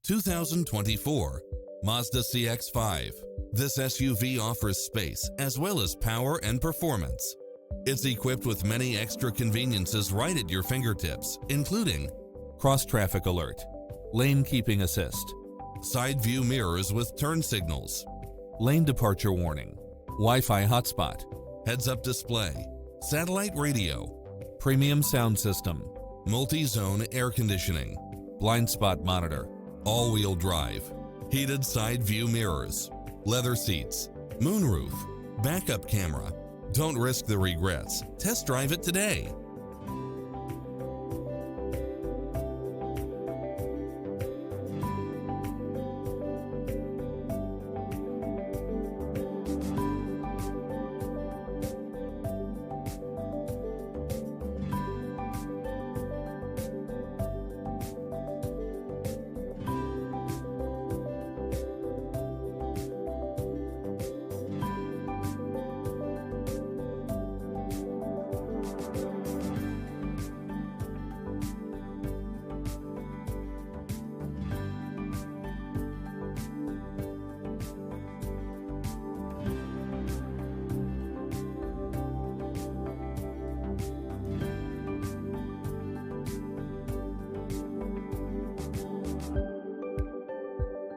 2024 Mazda CX-5. This SUV offers space as well as power and performance. It's equipped with many extra conveniences right at your fingertips, including cross-traffic alert, lane keeping assist, side view mirrors with turn signals, lane departure warning, Wi-Fi hotspot, heads-up display, satellite radio, premium sound system, multi-zone air conditioning, blind spot monitor, all-wheel drive, heated side view mirrors, leather seats, moonroof, backup camera. Don't risk the regrets. Test drive it today.